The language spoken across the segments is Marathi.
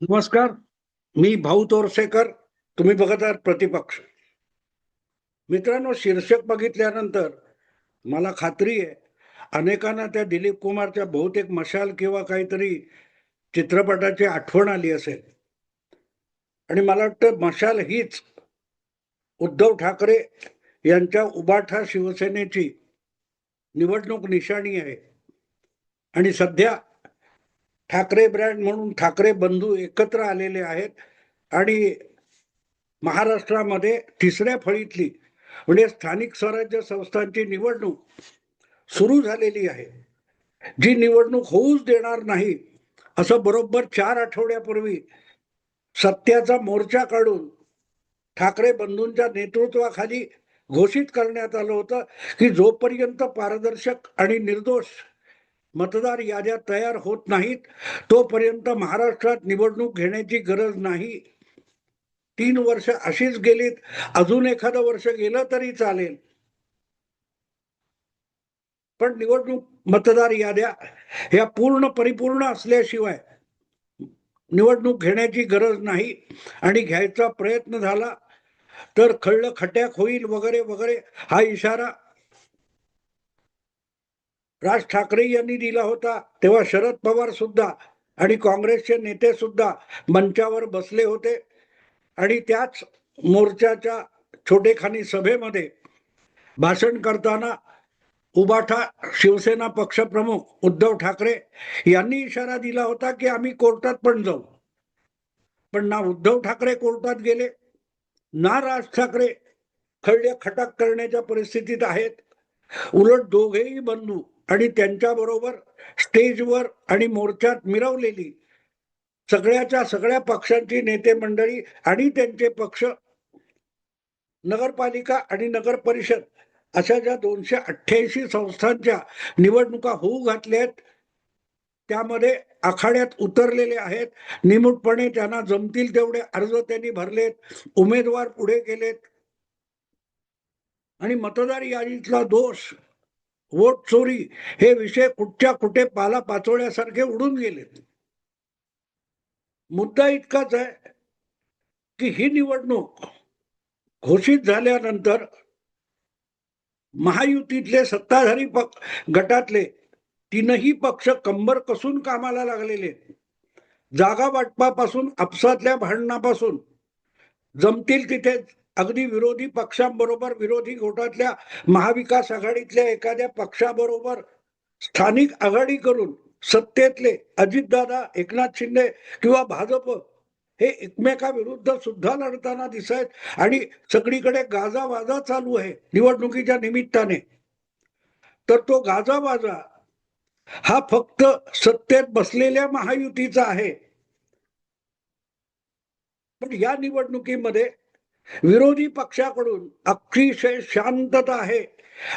नमस्कार. मी भाऊ तोरसेकर. तुम्ही बघत आहात प्रतिपक्ष. मित्रांनो, शीर्षक बघितल्यानंतर मला खात्री आहे अनेकांना त्या दिलीप कुमारच्या बहुतेक मशाल किंवा काहीतरी चित्रपटाची आठवण आली असेल. आणि मला वाटतं मशाल हीच उद्धव ठाकरे यांच्या उबाठा शिवसेनेची निवडणूक निशाणी आहे. आणि सध्या ठाकरे ब्रँड म्हणून ठाकरे बंधू एकत्र आलेले आहेत आणि महाराष्ट्रामध्ये तिसऱ्या फळीतली म्हणजे स्थानिक स्वराज्य संस्थांची निवडणूक सुरू झालेली आहे. जी निवडणूक होऊच देणार नाही असं बरोबर 4 आठवड्यापूर्वी सत्याचा मोर्चा काढून ठाकरे बंधूंच्या नेतृत्वाखाली घोषित करण्यात आलं होतं की जोपर्यंत पारदर्शक आणि निर्दोष मतदार याद्या तयार होत नाहीत तोपर्यंत महाराष्ट्रात निवडणूक घेण्याची गरज नाही. 3 वर्ष अशीच गेलीत, अजून एखादं वर्ष गेलं तरी चालेल, पण निवडणूक मतदार याद्या ह्या पूर्ण परिपूर्ण असल्याशिवाय निवडणूक घेण्याची गरज नाही. आणि घ्यायचा प्रयत्न झाला तर खळलं खट्याक होईल वगैरे वगैरे हा इशारा राज ठाकरे यांनी दिला होता. तेव्हा शरद पवार सुद्धा आणि काँग्रेसचे नेते सुद्धा मंचावर बसले होते आणि त्याच मोर्चाच्या छोटेखानी सभेमध्ये भाषण करताना उबाठा शिवसेना पक्षप्रमुख उद्धव ठाकरे यांनी इशारा दिला होता की आम्ही कोर्टात पण जाऊ. पण ना उद्धव ठाकरे कोर्टात गेले, ना राज ठाकरे खळ्या खटाक करण्याच्या परिस्थितीत आहेत. उलट दोघेही बंधू आणि त्यांच्याबरोबर स्टेजवर आणि मोर्चात मिरवलेली सगळ्याच्या सगळ्या पक्षांची नेते मंडळी आणि त्यांचे पक्ष नगरपालिका आणि नगर परिषद अशा ज्या 288 संस्थांच्या निवडणुका होऊ घातल्यात त्यामध्ये आखाड्यात उतरलेले आहेत. निमूटपणे त्यांना जमतील तेवढे अर्ज त्यांनी भरलेत, उमेदवार पुढे केलेत आणि मतदार यादीतला दोष, वोट चोरी हे विषय कुठच्या कुठे पाला पाचोळ्यासारखे उडून गेलेत. मुद्दा इतकाच आहे की ही निवडणूक घोषित झाल्यानंतर महायुतीतले सत्ताधारी गटातले 3ही पक्ष कंबर कसून कामाला लागलेले. जागा वाटपापासून आपसातल्या भांडणापासून जमतील तिथे अगदी विरोधी पक्षांबरोबर विरोधी गोटातल्या महाविकास आघाडीतल्या एखाद्या पक्षाबरोबर स्थानिक आघाडी करून सत्तेतले अजितदादा, एकनाथ शिंदे किंवा भाजप हे एकमेकाविरुद्ध सुद्धा लढताना दिसत आणि सगळीकडे गाजावाजा चालू आहे निवडणुकीच्या निमित्ताने. तर तो गाजावाजा हा फक्त सत्तेत बसलेल्या महायुतीचा आहे. पण या निवडणुकीमध्ये विरोधी पक्षाकडून अतिशय शांतता आहे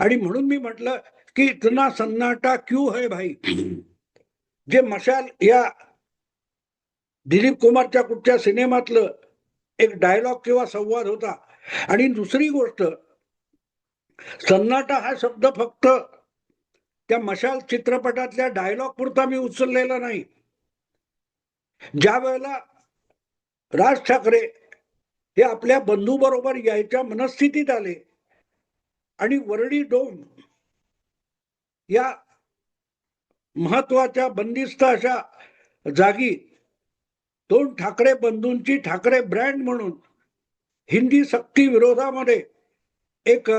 आणि म्हणून मी म्हटलं की इतना सन्नाटा क्यू है भाई. जे मशाल या दिलीप कुमारच्या कुठच्या सिनेमातलं एक डायलॉग किंवा संवाद होता. आणि दुसरी गोष्ट, सन्नाटा हा शब्द फक्त त्या मशाल चित्रपटातल्या डायलॉग पुरता मी उचललेला नाही. ज्या वेळेला राज ठाकरे हे आपल्या बंधू बरोबर यायच्या मनस्थितीत आले आणि वरळी डोम या महत्वाच्या बंदिस्त अशा जागी 2 ठाकरे बंधूंची ठाकरे ब्रँड म्हणून हिंदी सक्ती विरोधामध्ये एक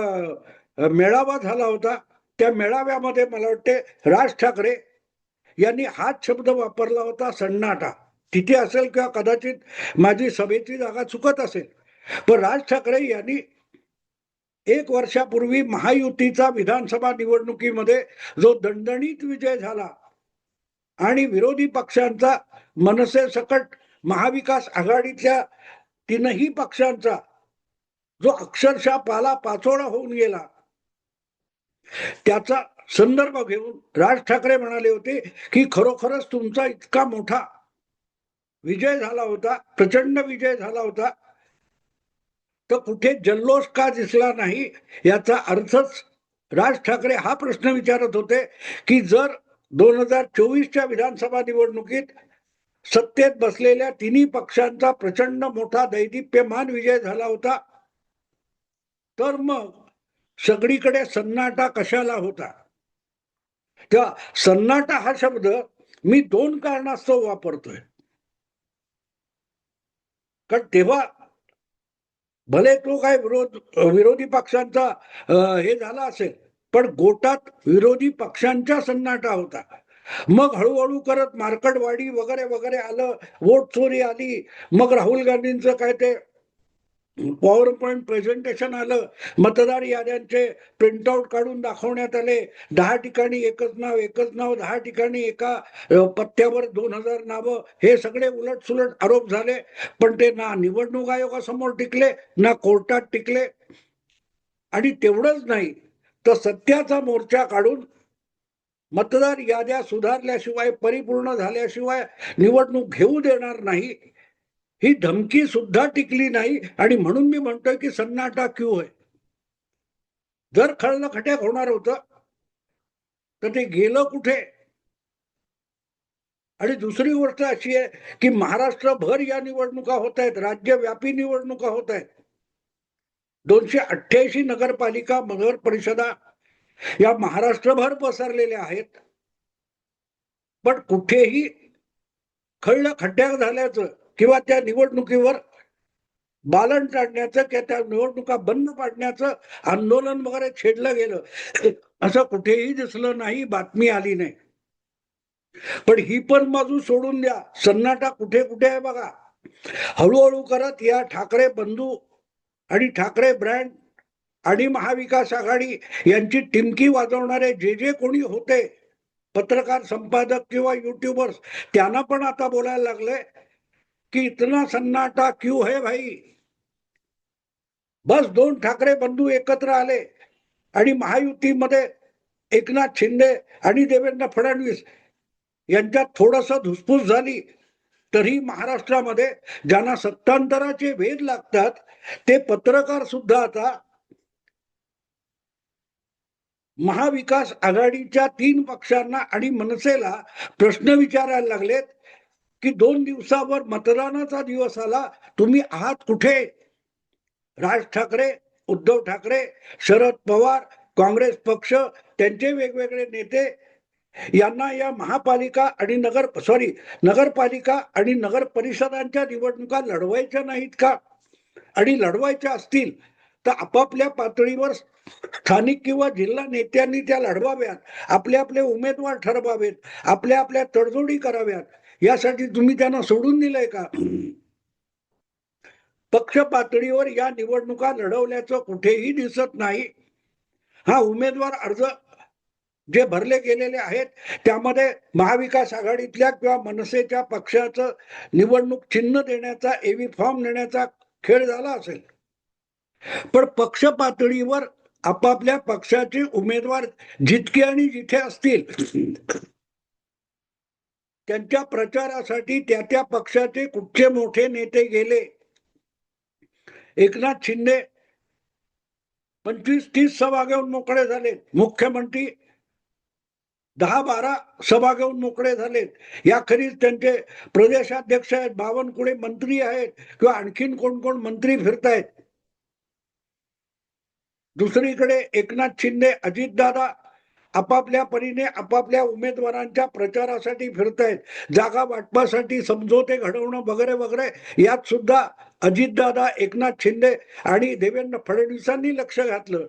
मेळावा झाला होता. त्या मेळाव्यामध्ये मला वाटते राज ठाकरे यांनी हाच शब्द वापरला होता, सन्नाटा. तिथे असेल किंवा कदाचित माझी सभेची जागा चुकत असेल, पण राज ठाकरे यांनी 1 वर्षापूर्वी महायुतीचा विधानसभा निवडणुकीमध्ये जो दणदणीत विजय झाला आणि विरोधी पक्षांचा मनसे सकट महाविकास आघाडीतल्या 3ही पक्षांचा जो अक्षरशः पाला पाचोळा होऊन गेला, त्याचा संदर्भ घेऊन राज ठाकरे म्हणाले होते की खरोखरच तुमचा इतका मोठा विजय झाला होता, प्रचंड विजय झाला होता, तर कुठे जल्लोष का दिसला नाही. याचा अर्थच राज ठाकरे हा प्रश्न विचारत होते की जर 2024च्या विधानसभा निवडणुकीत सत्तेत बसलेल्या तिन्ही पक्षांचा प्रचंड मोठा दैदिप्यमान विजय झाला होता, तर मग सगळीकडे सन्नाटा कशाला होता? तेव्हा सन्नाटा हा शब्द मी दोन कारणास्तव वापरतोय. कारण तेव्हा भले तो काय विरोधी पक्षांचा हे झाला असेल, पण गोटात विरोधी पक्षांचा सन्नाटा होता. मग हळूहळू करत मार्कडवाडी वगैरे वगैरे आलं, वोट चोरी आली, मग राहुल गांधींचं काय ते पॉवर पॉइंट प्रेझेंटेशन आलं, मतदार याद्यांचे प्रिंटआउट काढून दाखवण्यात आले. 10 ठिकाणी एकच नाव 10 ठिकाणी एका पत्त्यावर 2000 नावं, हे सगळे उलट आरोप झाले. पण ते ना निवडणूक आयोगासमोर टिकले, ना कोर्टात टिकले. आणि तेवढंच नाही तर सत्याचा मोर्चा काढून मतदार याद्या सुधारल्याशिवाय, परिपूर्ण झाल्याशिवाय निवडणूक घेऊ देणार नाही, ही धमकी सुद्धा टिकली नाही. आणि म्हणून मी म्हणतोय की सन्नाटा क्यू आहे. जर खळखट्याक होणार होतं तर ते गेलं कुठे? आणि दुसरी गोष्ट अशी आहे की महाराष्ट्रभर या निवडणुका होत आहेत, राज्यव्यापी निवडणुका होत आहेत. 288 नगरपालिका, नगर परिषदा या महाराष्ट्रभर पसरलेल्या आहेत. पण कुठेही खळखट्याक झाल्याचं किंवा त्या निवडणुकीवर बालन टाळण्याचं किंवा त्या निवडणुका बंद पाडण्याचं आंदोलन वगैरे छेडलं गेलं असं कुठेही दिसलं नाही, बातमी आली नाही. पण ही पण बाजू सोडून द्या, सन्नाटा कुठे कुठे आहे बघा. हळूहळू करत या ठाकरे बंधू आणि ठाकरे ब्रँड आणि महाविकास आघाडी यांची टिमकी वाजवणारे जे जे कोणी होते, पत्रकार, संपादक किंवा युट्यूबर्स, त्यांना पण आता बोलायला लागले की इतना सन्नाटा क्यों है भाई. बस 2 ठाकरे बंधू एकत्र आले आणि महायुतीमध्ये एकनाथ शिंदे आणि देवेंद्र फडणवीस यांच्यात थोडस धुसफूस झाली, तरी महाराष्ट्रामध्ये ज्यांना सत्तांतराचे वेध लागतात ते पत्रकार सुद्धा आता महाविकास आघाडीच्या 3 पक्षांना आणि मनसेला प्रश्न विचारायला लागलेत की 2 दिवसावर मतदानाचा दिवस आला, तुम्ही आहात कुठे? राज ठाकरे, उद्धव ठाकरे, शरद पवार, काँग्रेस पक्ष, त्यांचे वेगवेगळे नेते यांना या महापालिका आणि नगरपालिका आणि नगर परिषदांच्या निवडणुका लढवायच्या नाहीत का? आणि लढवायच्या असतील तर आपापल्या पातळीवर स्थानिक किंवा जिल्हा नेत्यांनी त्या लढवाव्यात, आपले आपले उमेदवार ठरवावेत, आपल्या आपल्या तडजोडी कराव्यात. यासाठी तुम्ही त्यांना सोडून दिलंय का? पक्ष पातळीवर या निवडणुका लढवल्याचं कुठेही दिसत नाही. हा उमेदवार अर्ज जे भरले गेलेले आहेत त्यामध्ये महाविकास आघाडीतल्या किंवा मनसेच्या पक्षाचं निवडणूक चिन्ह देण्याचा, एव्ही फॉर्म देण्याचा खेळ झाला असेल. पण पक्ष पातळीवर आपापल्या पक्षाचे उमेदवार जितके आणि जिथे असतील त्यांच्या प्रचारासाठी त्या त्या पक्षाचे कुठचे मोठे नेते गेले. एकनाथ शिंदे 25-30 सभा घेऊन मोकळे झाले, मुख्यमंत्री 10-12 सभा घेऊन मोकळे झालेत. याखेरीज त्यांचे प्रदेशाध्यक्ष आहेत, बावनकुळे मंत्री आहेत किंवा आणखीन कोण कोण मंत्री फिरतायत. दुसरीकडे एकनाथ शिंदे, अजितदादा आपापल्या परीने आपापल्या उमेदवारांच्या प्रचारासाठी फिरतायत, जागा वाटपासाठी समझोते घडवणं वगैरे वगैरे. यात सुद्धा अजितदादा, एकनाथ शिंदे आणि देवेंद्र फडणवीसांनी लक्ष घातलं.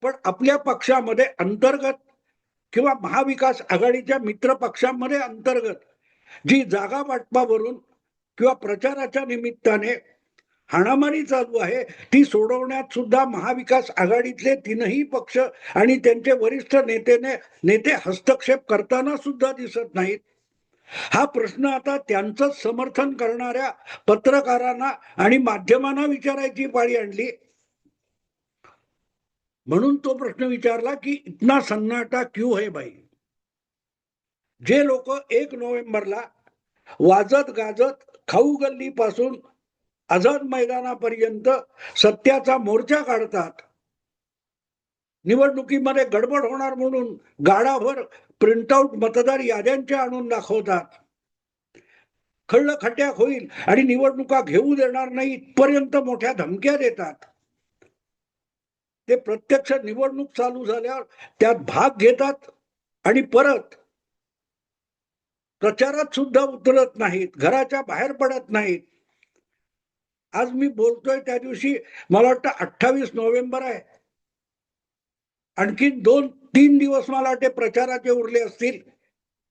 पण आपल्या पक्षामध्ये अंतर्गत किंवा महाविकास आघाडीच्या मित्र पक्षांमध्ये अंतर्गत जी जागा वाटपावरून किंवा प्रचाराच्या निमित्ताने हाणामारी चालू आहे, ती सोडवण्यात सुद्धा महाविकास आघाडीतले 3ही पक्ष आणि त्यांचे वरिष्ठ नेते हस्तक्षेप करताना सुद्धा दिसत नाहीत. हा प्रश्न आता त्यांचंच समर्थन करणाऱ्या पत्रकारांना आणि माध्यमांना विचारायची पाळी आणली. म्हणून तो प्रश्न विचारला की इतना सन्नाटा क्यों है भाई. जे लोक 1 नोव्हेंबरला वाजत गाजत खाऊ गल्ली पासून आझाद मैदानापर्यंत सत्याचा मोर्चा काढतात, निवडणुकीमध्ये गडबड होणार म्हणून गाडाभर प्रिंटआउट मतदार याद्यांच्या आणून दाखवतात. खळलं खट्याक होईल आणि निवडणुका घेऊ देणार नाही इथपर्यंत मोठ्या धमक्या देतात. ते प्रत्यक्ष निवडणूक चालू झाल्यावर त्यात भाग घेतात आणि परत प्रचारात सुद्धा उतरत नाहीत, घराच्या बाहेर पडत नाहीत. आज मी बोलतोय त्या दिवशी मला वाटतं 28 नोव्हेंबर आहे. आणखी 2-3 दिवस मला वाटते प्रचाराचे उरले असतील.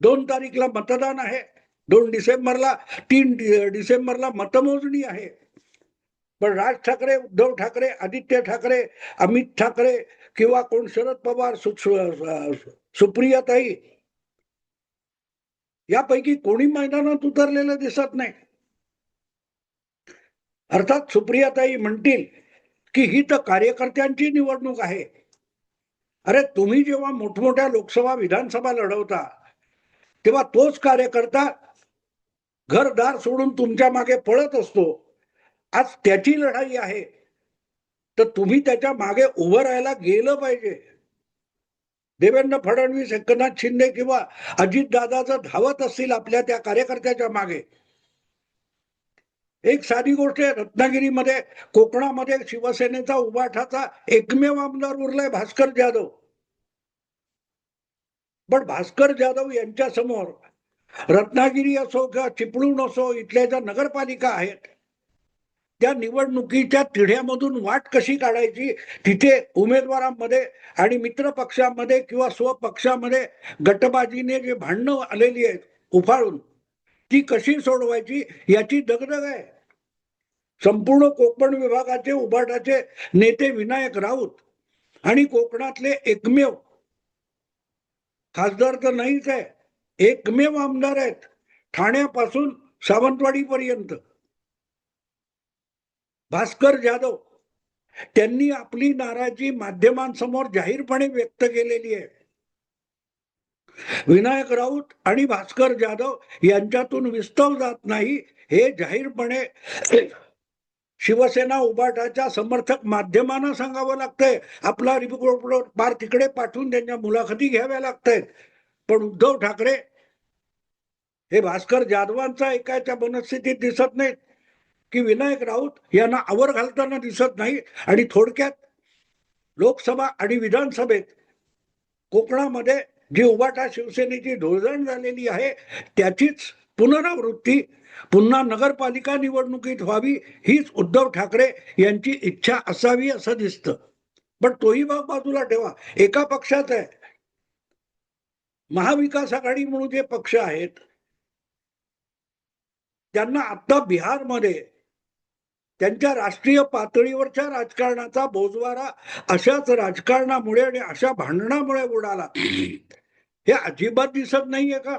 2 तारीखला मतदान आहे, 2 डिसेंबरला 3 डिसेंबरला मतमोजणी आहे. पण राज ठाकरे, उद्धव ठाकरे, आदित्य ठाकरे, अमित ठाकरे किंवा कोण शरद पवार, सुप्रियाताई यापैकी कोणी मैदानात उतरलेलं दिसत नाही. अर्थात सुप्रियाताई म्हणतील की ही तर कार्यकर्त्यांची निवडणूक आहे. अरे तुम्ही जेव्हा मोठमोठ्या लोकसभा विधानसभा लढवता तेव्हा तोच कार्यकर्ता घरदार सोडून तुमच्या मागे पळत असतो. आज त्याची लढाई आहे तर तुम्ही त्याच्या मागे उभं राहायला गेलं पाहिजे. देवेंद्र फडणवीस, एकनाथ शिंदे किंवा अजितदादा जर धावत असतील आपल्या त्या कार्यकर्त्याच्या मागे. एक साधी गोष्ट आहे, रत्नागिरीमध्ये कोकणामध्ये शिवसेनेचा उबाठाचा एकमेव आमदार उरलाय भास्कर जाधव. पण भास्कर जाधव यांच्या समोर रत्नागिरी असो किंवा चिपळूण असो, इथल्या ज्या नगरपालिका आहेत त्या निवडणुकीच्या तिढ्यामधून वाट कशी काढायची, तिथे उमेदवारांमध्ये आणि मित्र पक्षामध्ये किंवा स्वपक्षामध्ये गटबाजीने जे भांडणं आलेली आहेत उफाळून, ती कशी सोडवायची याची दगदग आहे. संपूर्ण कोकण विभागाचे उबाटाचे नेते विनायक राऊत आणि कोकणातले एकमेव खासदार तर नाहीच आहे, एकमेव आमदार आहेत ठाण्यापासून सावंतवाडी पर्यंत, भास्कर जाधव. त्यांनी आपली नाराजी माध्यमांसमोर जाहीरपणे व्यक्त केलेली आहे. विनायक राऊत आणि भास्कर जाधव यांच्यातून विस्तव जात नाही हे जाहीरपणे शिवसेना उबाटाच्या समर्थक माध्यमांना सांगावं लागतंय. आपला रिपोर्ट पार तिकडे पाठवून त्यांच्या मुलाखती घ्याव्या लागतायत. पण उद्धव ठाकरे हे भास्कर जाधवांचा ऐकायच्या मनस्थितीत दिसत नाहीत की विनायक राऊत यांना आवर घालताना दिसत नाही. आणि थोडक्यात लोकसभा आणि विधानसभेत कोकणामध्ये जी उबाटा शिवसेनेची ढोळझण झालेली आहे त्याचीच पुनरावृत्ती पुन्हा नगरपालिका निवडणुकीत व्हावी हीच उद्धव ठाकरे यांची इच्छा असावी असं दिसतं. पण तोही भाग बाजूला ठेवा, एका पक्षात आहे. महाविकास आघाडी म्हणून जे पक्ष आहेत त्यांना आता बिहारमध्ये त्यांच्या राष्ट्रीय पातळीवरच्या राजकारणाचा बोजवारा अशाच राजकारणामुळे आणि अशा भांडणामुळे उडाला हे अजिबात दिसत नाहीये का?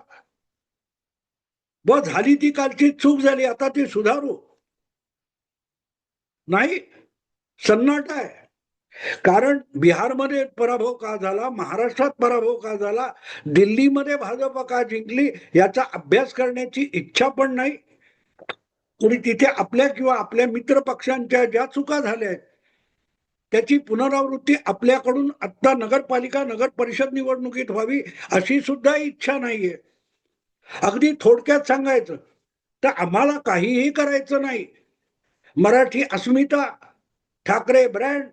बस झाली ती कालची चूक झाली, आता ती सुधारू नाही. सन्नाटा आहे. कारण बिहारमध्ये पराभव का झाला, महाराष्ट्रात पराभव का झाला, दिल्लीमध्ये भाजप का जिंकली याचा अभ्यास करण्याची इच्छा पण नाही. कोणी तिथे आपल्या किंवा आपल्या मित्र पक्षांच्या ज्या चुका झाल्या आहेत त्याची पुनरावृत्ती आपल्याकडून आता नगरपालिका नगर परिषद निवडणुकीत व्हावी अशी सुद्धा इच्छा नाहीये. अगदी थोडक्यात सांगायचं तर आम्हाला काहीही करायचं नाही. मराठी अस्मिता, ठाकरे ब्रँड,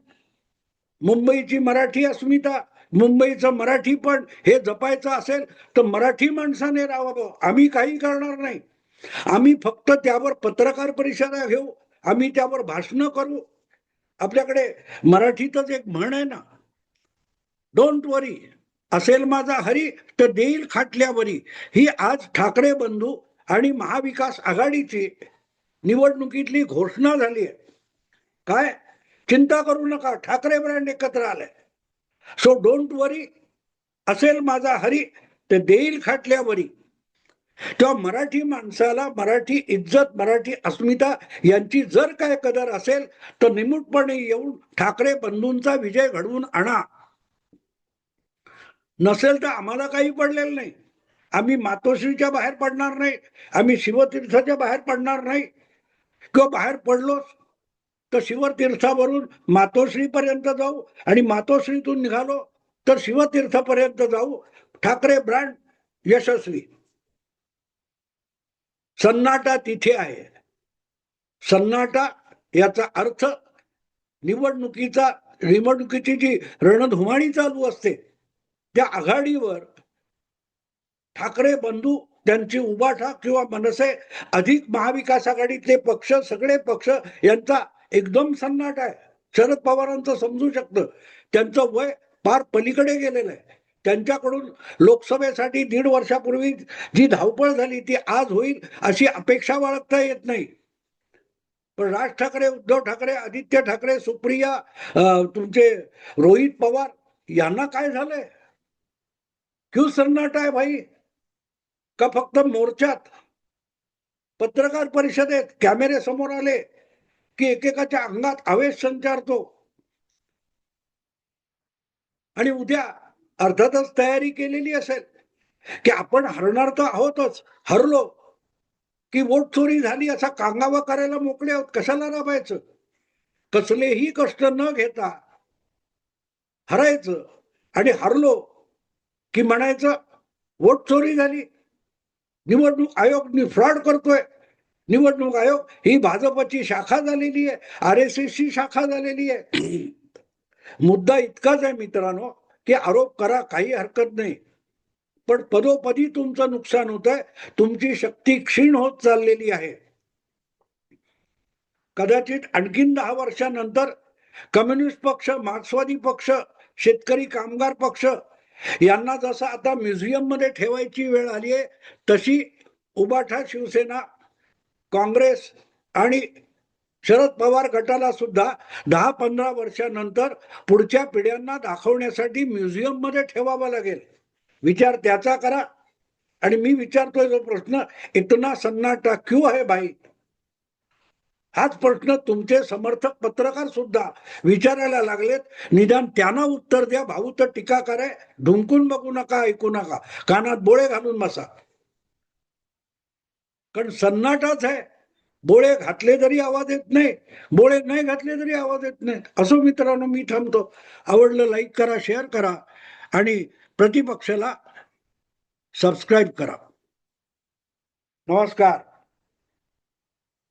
मुंबईची मराठी अस्मिता, मुंबईचं मराठी पण हे जपायचं असेल तर मराठी माणसाने राहावं. आम्ही काही करणार नाही. आम्ही फक्त त्यावर पत्रकार परिषदा घेऊ, आम्ही त्यावर भाषण करू. आपल्याकडे मराठीतच एक म्हण आहे ना, डोंट वरी, असेल माझा हरी तर देईल खाटल्यावरी. ही आज ठाकरे बंधू आणि महाविकास आघाडीची निवडणुकीतली घोषणा झाली आहे. काय चिंता करू नका, ठाकरे ब्रँड एकत्र आलाय. सो डोंट वरी, असेल माझा हरी तर देईल खाटल्यावरी. तेव्हा मराठी माणसाला मराठी इज्जत, मराठी अस्मिता यांची जर काय कदर असेल तर निमूटपणे येऊन ठाकरे बंधूंचा विजय घडवून आणा. नसेल तर आम्हाला काही पडलेलं नाही. आम्ही मातोश्रीच्या बाहेर पडणार नाही, आम्ही शिवतीर्थाच्या बाहेर पडणार नाही, किंवा बाहेर पडलोच तर शिवतीर्थावरून मातोश्रीपर्यंत जाऊ आणि मातोश्रीतून निघालो तर शिवतीर्थापर्यंत जाऊ. ठाकरे ब्रँड यशस्वी. सन्नाटा तिथे आहे. सन्नाटा याचा अर्थ निवडणुकीची जी रणधुमाळी चालू असते त्या आघाडीवर ठाकरे बंधू, त्यांची उभाठा किंवा मनसे अधिक महाविकास आघाडीतले पक्ष, सगळे पक्ष यांचा एकदम सन्नाट आहे. शरद पवारांचं समजू शकतं, त्यांचं वय पार पलीकडे गेलेलं आहे. त्यांच्याकडून लोकसभेसाठी 1.5 वर्षापूर्वी जी धावपळ झाली ती आज होईल अशी अपेक्षा बाळगता येत नाही. पण राज ठाकरे, उद्धव ठाकरे, आदित्य ठाकरे, सुप्रिया, तुमचे रोहित पवार यांना काय झालंय? क्यों सन्नाटा आहे भाई? का फक्त मोर्चात, पत्रकार परिषदेत कॅमेरे समोर आले की एकेकाच्या अंगात आवेश संचारतो आणि उद्या अर्थातच तयारी केलेली असेल की आपण हरणार तर आहोतच, हरलो की वोट चोरी झाली असा कांगावा करायला मोकळे आहोत. कशाला राबायचं? कसलेही कष्ट न घेता हरायचं आणि हरलो की म्हणायचं वोट चोरी झाली, निवडणूक आयोग फ्रॉड करतोय. निवडणूक आयोग ही भाजपची शाखा झालेली आहे, RSSची शाखा झालेली आहे. मुद्दा इतकाच आहे मित्रांनो की आरोप करा, काही हरकत नाही, पण पदोपदी तुमचं नुकसान होत आहे. तुमची शक्ती क्षीण होत चाललेली आहे. कदाचित आणखीन 10 वर्षानंतर कम्युनिस्ट पक्ष, मार्क्सवादी पक्ष, शेतकरी कामगार पक्ष यांना जसं आता म्युझियम मध्ये ठेवायची वेळ आली आहे तशी उबाठा शिवसेना, काँग्रेस आणि शरद पवार गटाला सुद्धा 10-15 वर्षानंतर पुढच्या पिढ्यांना दाखवण्यासाठी म्युझियम मध्ये ठेवावं लागेल. विचार त्याचा करा. आणि मी विचारतोय जो प्रश्न, इतना सन्नाटा क्यों है भाई? हाच प्रश्न तुमचे समर्थक पत्रकार सुद्धा विचारायला लागलेत. निदान त्यांना उत्तर द्या. भाऊ तर टीका करे, ढुंकून बघू नका, ऐकू नका, कानात बोळे घालून बसा. कारण सन्नाटाच आहे. बोळे घातले तरी आवाज येत नाही, बोळे नाही घातले तरी आवाज येत नाही. असो मित्रांनो, मी थांबतो. आवडलं लाईक करा, शेअर करा आणि प्रतिपक्षाला सबस्क्राईब करा. नमस्कार.